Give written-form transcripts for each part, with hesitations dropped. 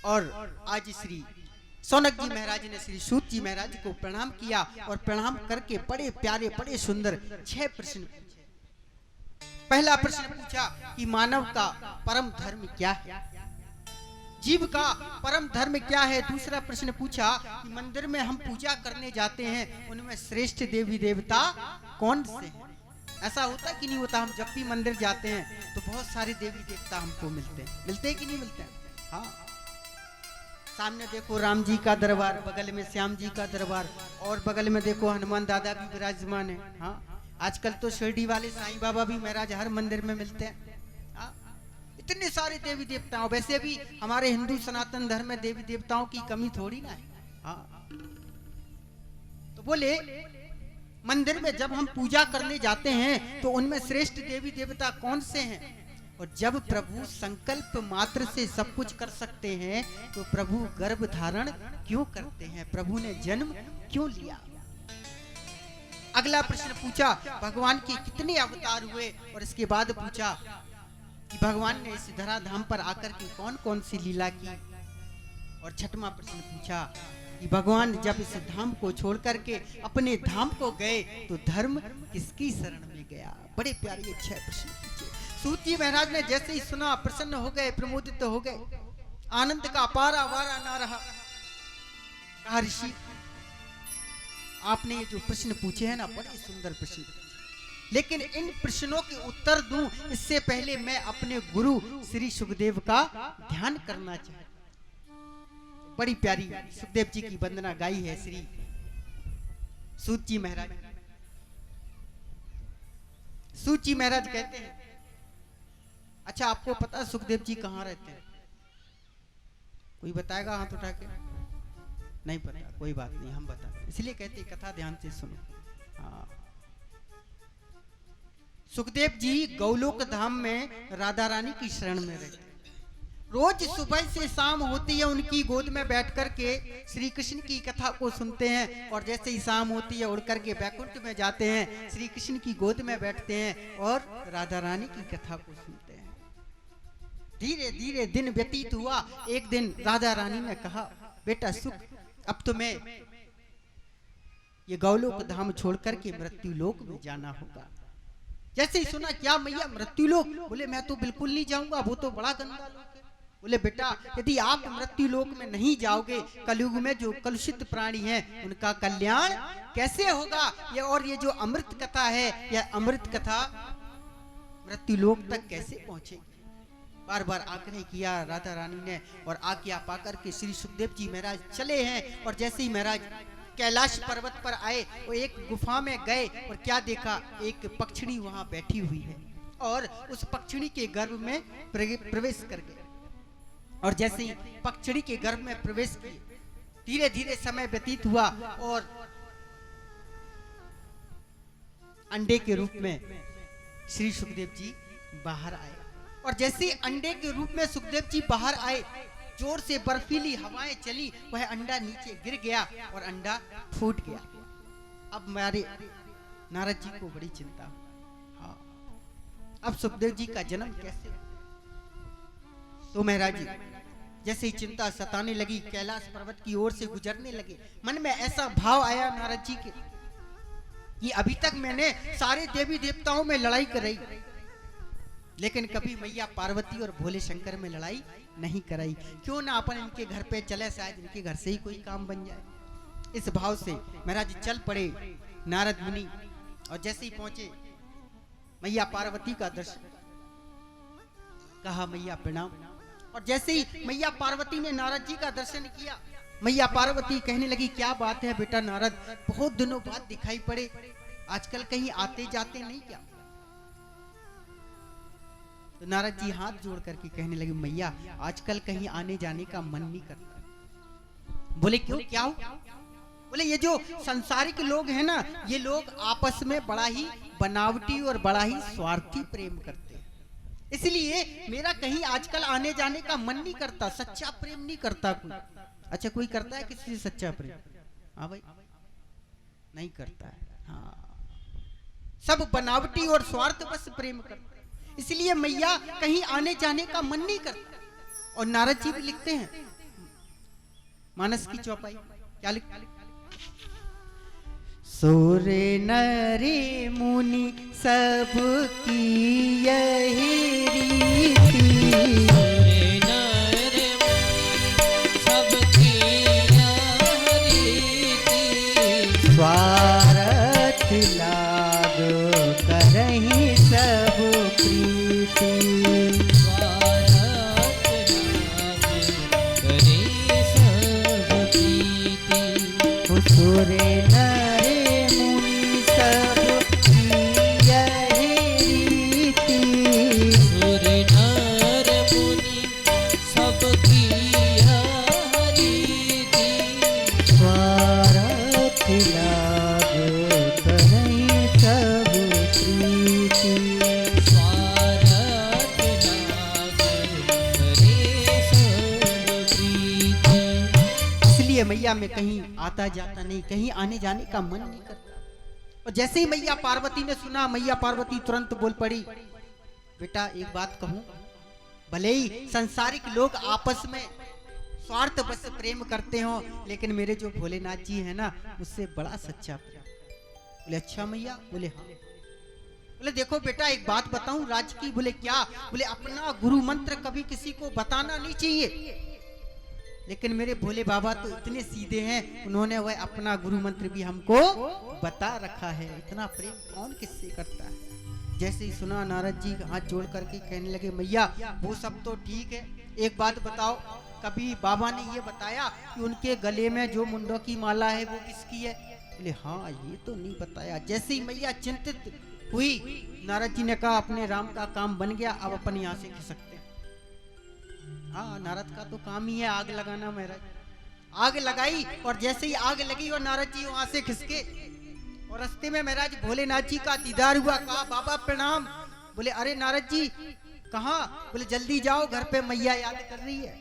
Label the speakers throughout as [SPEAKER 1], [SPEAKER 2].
[SPEAKER 1] और आज श्री सौनक जी महाराज ने श्री सूत जी महाराज को प्रणाम किया और प्रणाम करके बड़े प्यारे बड़े सुंदर 6 प्रश्न पूछे। पहला प्रश्न पूछा कि मानव का परम धर्म क्या है, जीव का परम धर्म क्या है। दूसरा प्रश्न पूछा कि मंदिर में हम पूजा करने जाते हैं उनमें श्रेष्ठ देवी देवता कौन से हैं। ऐसा होता कि नहीं होता, हम जब भी मंदिर जाते हैं तो बहुत सारे देवी देवता हमको मिलते हैं कि नहीं मिलते हैं। हाँ, सामने देखो राम जी का दरबार, बगल में श्याम जी का दरबार और बगल में देखो हनुमान दादा भी विराजमान है। हाँ, आजकल तो शिरडी वाले साईं बाबा भी महाराज हर मंदिर में मिलते हैं। हाँ, इतने सारे देवी देवताओं, वैसे भी हमारे हिंदू सनातन धर्म में देवी देवताओं की कमी थोड़ी ना है। हाँ, तो बोले मंदिर में जब हम पूजा करने जाते हैं तो उनमें श्रेष्ठ देवी देवता कौन से हैं। और जब प्रभु संकल्प मात्र से सब कुछ कर सकते हैं तो प्रभु गर्भ धारण क्यों करते हैं, प्रभु ने जन्म क्यों लिया। अगला प्रश्न पूछा भगवान के कितने अवतार हुए और इसके बाद पूछा कि भगवान ने इस धराधाम पर आकर के कौन कौन सी लीला की। और छठवां प्रश्न पूछा कि भगवान जब इस धाम को छोड़ करके अपने धाम को गए तो धर्म किसकी शरण में गया। बड़े प्यारे ये 6 प्रश्न पूछे। सूत जी महाराज ने जैसे ही सुना प्रसन्न हो गए, प्रमोदित हो गए, आनंद का अपारा वारा ना रहा। कहा ऋषि आपने ये जो प्रश्न पूछे हैं ना बड़े सुंदर प्रश्न, लेकिन इन प्रश्नों के उत्तर दूं इससे पहले मैं अपने गुरु श्री सुखदेव का ध्यान करना चाहता। बड़ी प्यारी सुखदेव जी की वंदना गाई है श्री सूत जी महाराज। सूत जी महाराज कहते हैं, अच्छा आपको पता सुखदेव जी कहाँ रहते हैं? कोई बताएगा हाथ उठा के? नहीं पता, कोई बात नहीं, हम बताते, इसलिए कहते कथा ध्यान से सुनो। हाँ, सुखदेव जी गौलोक धाम में राधा रानी की शरण में रहते। रोज सुबह से शाम होती है उनकी गोद में बैठ करके श्री कृष्ण की कथा को सुनते हैं और जैसे ही शाम होती है उड़ करके बैकुंठ में जाते हैं, श्री कृष्ण की गोद में बैठते हैं और राधा रानी की कथा को सुनते हैं। धीरे धीरे दिन व्यतीत हुआ। एक दिन राधा रानी ने कहा बेटा सुख, अब तुम्हें ये गौलोक धाम छोड़ करके मृत्यु लोक में जाना होगा। जैसे ही सुना क्या मैया मृत्यु लोक? बोले मैं तो बिल्कुल नहीं जाऊंगा, वो तो बड़ा गंदा लोक है। बोले बेटा यदि आप मृत्यु लोक में नहीं जाओगे कलयुग में जो कलुषित प्राणी हैं उनका कल्याण कैसे होगा। ये और ये जो अमृत कथा है यह अमृत कथा मृत्यु लोक तक कैसे पहुंचेगी। बार बार आग्रह किया राधा रानी ने और आज्ञा पाकर के श्री सुखदेव जी महाराज चले हैं। और जैसे ही महाराज कैलाश पर्वत पर आए वो एक गुफा में गए और क्या देखा, एक पक्षिणी वहां बैठी हुई है और उस पक्षिणी के गर्भ में प्रवेश कर गए। और जैसे ही पक्षिणी के गर्भ में प्रवेश किए धीरे धीरे समय व्यतीत हुआ और अंडे के रूप में श्री सुखदेव जी बाहर आए। और जैसे ही अंडे के रूप में सुखदेव जी बाहर आए जोर से बर्फीली हवाएं चली, वह अंडा नीचे गिर गया और अंडा फूट गया। अब हमारे नारद जी को बड़ी चिंता हुई। हाँ, अब सुखदेव जी का जन्म कैसे? तो महाराज जी जैसे ही चिंता सताने लगी कैलाश पर्वत की ओर से गुजरने लगे। मन में ऐसा भाव आया नारद जी के कि अभी तक मैंने सारे देवी देवताओं में लड़ाई कराई लेकिन कभी मैया पार्वती और भोले शंकर में लड़ाई नहीं कराई। क्यों ना अपन इनके घर पे चले, शायद इनके घर से ही कोई काम बन जाए। इस भाव से महाराज चल पड़े नारद मुनि और जैसे ही पहुंचे मैया पार्वती का दर्शन, कहा मैया प्रणाम। और जैसे ही मैया पार्वती ने नारद जी का दर्शन किया मैया पार्वती कहने लगी क्या बात है बेटा नारद, बहुत दिनों बाद दिखाई पड़े, आजकल कहीं आते जाते नहीं क्या? तो नारद जी हाथ जोड़ करके कहने लगे मैया आजकल कहीं आने जाने का मन नहीं करता। बोले क्यों, क्या हो? बोले ये जो संसारिक लोग हैं ना ये लोग आपस में बड़ा ही बनावटी और बड़ा ही स्वार्थी प्रेम करते हैं, इसलिए मेरा कहीं आजकल आने जाने का मन नहीं करता, सच्चा प्रेम नहीं करता कोई। अच्छा कोई करता है किसी से सच्चा प्रेम? हाँ भाई नहीं करता है। हाँ, सब बनावटी और स्वार्थ बस प्रेम करते, इसलिए मैया कहीं आने जाने का मन नहीं करता। और नारद जी भी लिखते हैं मानस की चौपाई क्या लिख, सूर्य नरे मुनि सबकी यही रीति, स्वार्थ लाग करहि सब प्रीति, सूर्य नरे मुनि सबकी यही रीति,
[SPEAKER 2] सूर्य नर मुनि सबकी यही रीति,
[SPEAKER 1] स्वार्थ लाग करहि सब प्रीति,
[SPEAKER 2] स्वार्थ लाग करे सब प्रीति।
[SPEAKER 1] इसलिए मैया में कहीं आता जाता नहीं, कहीं आने जाने का मन नहीं करता। और जैसे ही मैया पार्वती ने सुना, मैया पार्वती तुरंत बोल पड़ी, बेटा एक बात कहूं, भले ही सांसारिक लोग आपस में स्वार्थ बस प्रेम करते हो, लेकिन मेरे जो भोलेनाथ जी है ना, उससे बड़ा सच्चा प्रेम। बोले अच्छा मैया? बोले हाँ। बोले देखो बेटा एक बात बताऊं राज की। बोले क्या? बोले अपना गुरु मंत्र कभी किसी को बताना नहीं चाहिए, लेकिन मेरे भोले बाबा तो इतने सीधे हैं, उन्होंने वह अपना गुरु मंत्र भी हमको बता रखा है। इतना प्रेम कौन किससे करता है। जैसे ही सुना, नारद जी हाथ जोड़ करके कहने लगे, मैया वो सब तो ठीक है, एक बात बताओ, कभी बाबा ने ये बताया कि उनके गले में जो मुंडों की माला है वो किसकी है? बोले हाँ ये तो नहीं बताया। जैसे ही मैया चिंतित हुई, नारद जी ने कहा अपने राम का काम बन गया, अब अपन यहाँ से खिसकते हैं। हाँ नारद का तो काम ही है आग लगाना। महाराज आग लगाई, और जैसे ही आग लगी और नारद जी वहां से खिसके, और रास्ते में महाराज भोलेनाथ जी का दीदार हुआ। कहा बाबा प्रणाम। बोले अरे नारद जी कहाँ? बोले जल्दी जाओ, घर पे मैया याद कर रही है।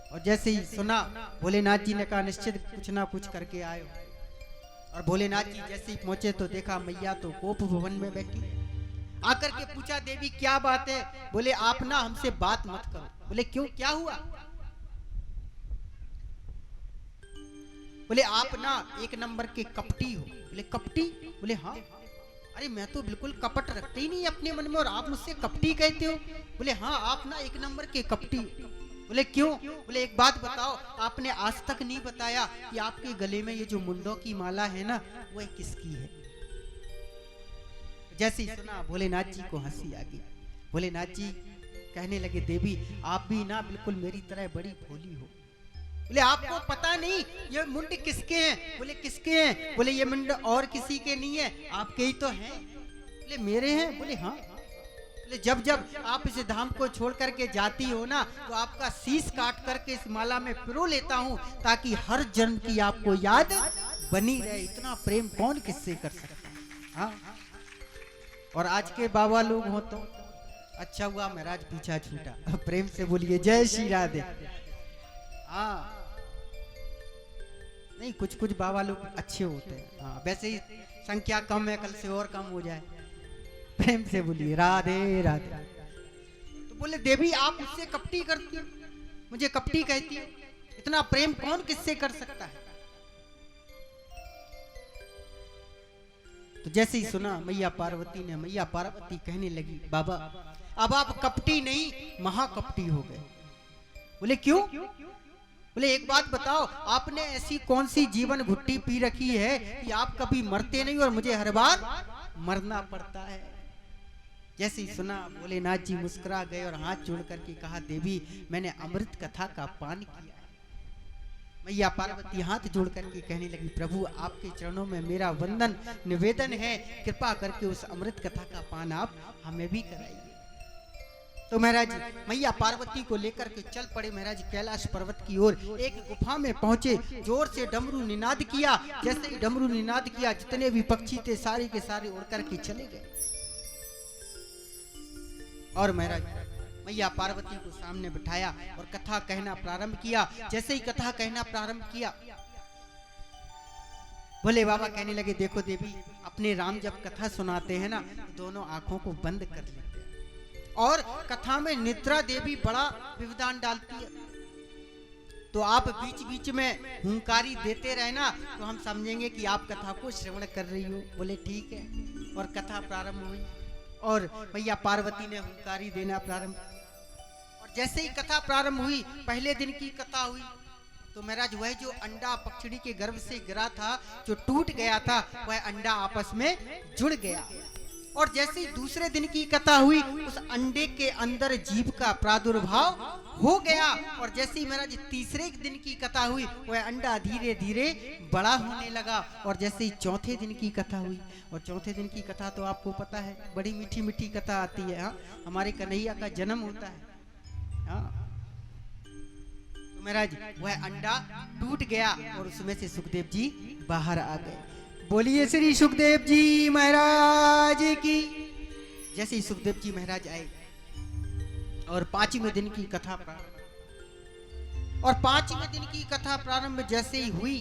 [SPEAKER 1] और जैसे ही सुना, भोलेनाथ जी ने कहा निश्चित कुछ ना कुछ करके आयो। और भोलेनाथ जी जैसे ही पहुंचे तो देखा मैया तो कोप भवन में बैठी। आकर के पूछा देवी क्या बात है? बोले आप ना हमसे बात मत करो। बोले क्यों, क्या हुआ? बोले आप ना एक नंबर के कपटी हो। बोले कपटी? बोले हाँ। अरे मैं तो बिल्कुल कपट रखते ही नहीं अपने मन में, और आप मुझसे कपटी कहते हो। बोले हाँ आप ना एक नंबर के कपटी। बोले क्यों? बोले एक बात बताओ, आपने आज तक नहीं बताया कि आपके गले में ये जो मुंडों की माला है ना, वो किसकी है? जैसे ही सुना, भोलेनाथ जी को हंसी आ गई। भोलेनाथ जी कहने लगे देवी आप भी ना बिल्कुल मेरी तरह बड़ी भोली हो। बोले आपको पता नहीं ये मुंड किसके हैं? बोले किसके हैं? बोले ये मुंड और किसी के नहीं है, आपके ही तो हैं। बोले मेरे हैं? बोले हाँ। बोले जब जब आप इस धाम को छोड़ करके जाती हो ना, तो आपका शीश काट करके इस माला में पिरो लेता हूँ, ताकि हर जन्म की आपको याद बनी रहे। इतना प्रेम कौन किससे कर सकता है। हाँ और आज के बाबा लोग हो तो अच्छा हुआ महाराज पीछा छूटा। प्रेम से बोलिए जय श्री राधे। हाँ नहीं कुछ कुछ बाबा लोग अच्छे होते हैं। हाँ वैसे ही संख्या कम है, कल से और कम हो जाए। प्रेम से बोलिए राधे राधे। तो बोले देवी आप मुझसे कपटी करती हो, मुझे कपटी कहती हो, इतना प्रेम कौन किससे कर सकता है। तो जैसे ही सुना मैया पार्वती ने, मैया पार्वती कहने लगी बाबा अब आप कपटी नहीं महाकपटी हो गए। बोले क्यों? बोले एक बात बताओ, आपने ऐसी कौन सी जीवन घुट्टी पी रखी है कि आप कभी मरते नहीं और मुझे हर बार मरना पड़ता है। जैसे ही सुना, भोलेनाथ जी मुस्कुरा गए और हाथ जोड़ करके कहा देवी मैंने अमृत कथा का पान किया है। मैया पार्वती हाथ जोड़ करके कहने लगी प्रभु आपके चरणों में मेरा वंदन निवेदन है, कृपा करके उस अमृत कथा का पान आप हमें भी कराइए। तो महाराज मैया पार्वती को लेकर के चल पड़े महाराज कैलाश पर्वत की ओर। एक गुफा में पहुंचे, जोर से डमरू निनाद किया। जैसे ही डमरू निनाद किया, जितने भी पक्षी थे सारे के सारे उड़ करके चले गए। और महाराज मैया पार्वती को सामने बिठाया और कथा कहना प्रारंभ किया। जैसे ही कथा कहना प्रारंभ किया, भोले बाबा कहने लगे देखो देवी अपने राम जब कथा सुनाते हैं ना, दोनों आंखों को बंद कर लेते हैं और कथा में निद्रा देवी बड़ा व्यवधान डालती है। तो आप बीच बीच में हुंकारी देते रहना, तो हम समझेंगे कि आप कथा को श्रवण कर रही हो। बोले ठीक है। और कथा प्रारंभ हुई और मैया पार्वती ने हुंकारी देना प्रारंभ। और जैसे ही कथा प्रारंभ हुई, पहले दिन की कथा हुई, तो महाराज वह जो अंडा पक्षिणी के गर्भ से गिरा था, जो टूट गया था, वह अंडा आपस में जुड़ गया। और जैसे ही दूसरे दिन की कथा हुई, उस अंडे के अंदर जीव का प्रादुर्भाव हो गया। और जैसे ही महाराज तीसरे दिन की कथा हुई, वह अंडा धीरे धीरे बड़ा होने लगा। और जैसे ही चौथे दिन की कथा हुई, और चौथे दिन की कथा तो आपको पता है, बड़ी मीठी मीठी कथा आती है। हाँ, हमारे कन्हैया का जन्म होता है। हाँ, तो महाराज वह अंडा टूट गया और उसमें से सुखदेव जी बाहर आ गए। बोलिए श्री सुखदेव जी महाराज की। जैसे ही सुखदेव जी महाराज आए और 5वें दिन की कथा प्रारंभ, और 5वें दिन की कथा प्रारंभ जैसे ही हुई,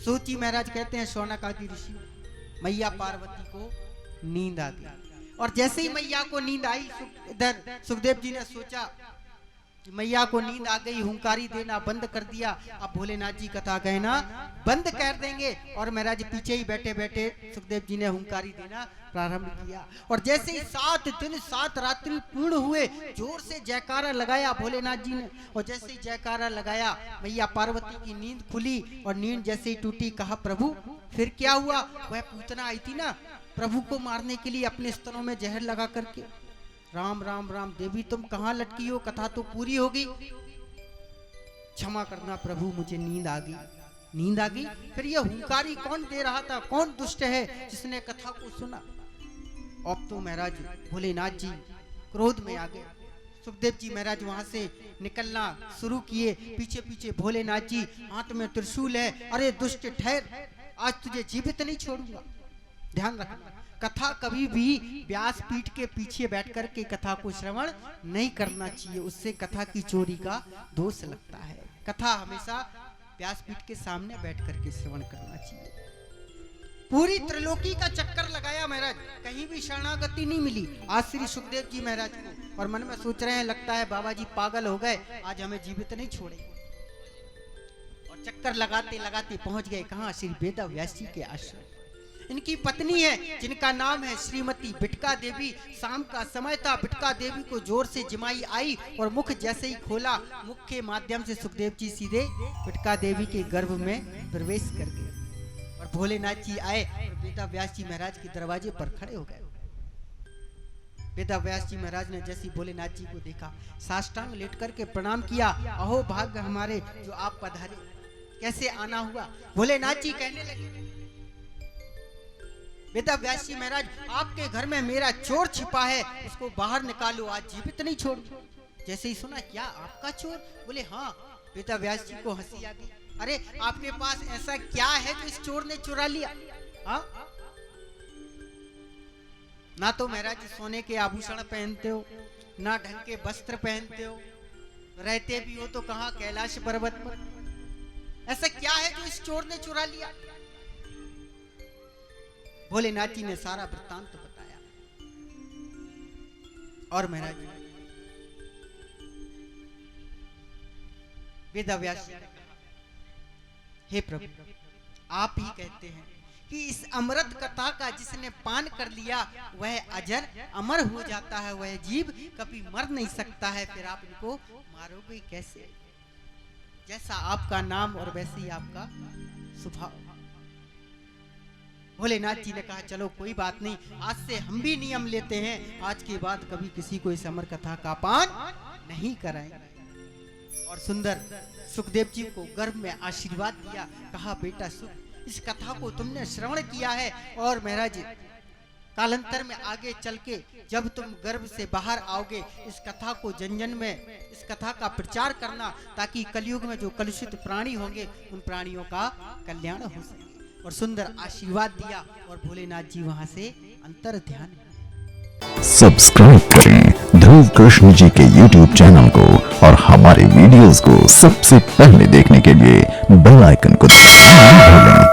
[SPEAKER 1] सूत जी महाराज कहते हैं शौनक आदि ऋषि, मैया पार्वती को नींद आ गई। और जैसे ही मैया को नींद आई, इधर सुखदेव जी ने सोचा कि मैया को नींद आ गई, हुंकारी देना बंद कर दिया, अब भोलेनाथ जी कथा कहना बंद कर देंगे। और महाराज पीछे ही बैठे बैठे सुखदेव जी ने हुंकारी देना प्रारंभ किया। और जैसे ही 7 दिन 7 रात्रि पूर्ण हुए, जोर से जयकारा लगाया भोलेनाथ जी ने। और जैसे ही जयकारा लगाया, मैया पार्वती की नींद खुली। और नींद जैसे ही टूटी, कहा प्रभु फिर क्या हुआ? वह पूतना आई थी ना प्रभु को मारने के लिए अपने स्तनों में जहर लगा करके। राम राम राम देवी, तुम कहाँ लटकी हो? कथा तो पूरी हो गई। क्षमा करना प्रभु, मुझे नींद आ गई। नींद आ गई। फिर यह हुंकारी कौन दे रहा था? कौन दुष्ट है जिसने कथा को सुना? अब तो महाराज भोलेनाथ जी क्रोध में आ गए। सुखदेव जी महाराज वहां से निकलना शुरू किए। पीछे पीछे भोलेनाथ जी, हाथ में त्रिशूल है। अरे दुष्ट ठहर, आज तुझे जीवित नहीं छोड़ूंगा। ध्यान रखना, कथा कभी भी व्यासपीठ के पीछे बैठकर के कथा को श्रवण नहीं करना चाहिए, उससे कथा की चोरी का दोष लगता है। कथा हमेशा व्यासपीठ के सामने बैठकर के श्रवण करना चाहिए। पूरी त्रिलोकी का चक्कर लगाया महाराज, कहीं भी शरणागति नहीं मिली आज श्री सुखदेव जी महाराज को। और मन में सोच रहे हैं, लगता है बाबा जी पागल हो गए, आज हमें जीवित नहीं छोड़ेंगे। और चक्कर लगाते लगाते पहुंच गए कहां? श्री वेद व्यास जी के आश्रम। इनकी पत्नी है जिनका नाम है श्रीमती बिटका देवी। शाम का समय था, बिटका देवी को जोर से जिमाई आई और मुख जैसे ही खोला, मुख के माध्यम से सुखदेव जी सीधे बिटका देवी के गर्भ में प्रवेश कर गए। और भोलेनाथ जी आए और वेद व्यास जी महाराज के दरवाजे पर खड़े हो गए। वेद व्यास जी महाराज ने जैसे भोलेनाथ जी को देखा, साष्टांग लेट करके प्रणाम किया। अहो भाग्य हमारे जो आप पधारे, कैसे आना हुआ? भोलेनाथ जी कहने लगे, वेद व्यास जी महाराज, आपके घर में मेरा चोर छिपा है, उसको बाहर निकालो, आज जीवित नहीं छोड़। जैसे ही सुना, क्या आपका चोर? बोले हाँ। वेद व्यास जी को हंसी आ गई। अरे आपके पास ऐसा क्या है जो इस चोर ने चुरा लिया? हाँ, ना तो महाराज सोने के आभूषण पहनते हो, ना ढंग के वस्त्र पहनते हो, रहते भी हो तो कहां? कैलाश पर्वत पर। ऐसा क्या है जो इस चोर ने चुरा लिया? भोलेनाथ जी ने सारा वृत्तांत बताया। और महाराज वेद व्यास जी ने कहा, हे प्रभु, आप ही कहते हैं कि इस अमृत कथा का जिसने पान कर लिया वह अजर अमर हो जाता है, वह जीव कभी मर नहीं सकता है। फिर आप इनको मारोगे कैसे? जैसा आपका नाम और वैसे ही आपका स्वभाव। भोलेनाथ जी ने कहा, चलो कोई बात नहीं, आज से हम भी नियम लेते हैं, आज के बाद कभी किसी को इस अमर कथा का पान नहीं कराएंगे। और सुंदर सुखदेव जी को गर्भ में आशीर्वाद दिया। कहा, बेटा सुख, इस कथा को तुमने श्रवण किया है और महाराज कालांतर में आगे चल के जब तुम गर्भ से बाहर आओगे, इस कथा को जन जन में इस कथा का प्रचार करना, ताकि कलयुग में जो कलुषित प्राणी होंगे उन प्राणियों का कल्याण हो सके। और सुंदर आशीर्वाद दिया और भोलेनाथ जी वहां से अंतर ध्यान।
[SPEAKER 3] सब्सक्राइब करें ध्रुव कृष्ण जी के YouTube चैनल को और हमारे वीडियोस को सबसे पहले देखने के लिए बेल आइकन को दबाना न भूलें।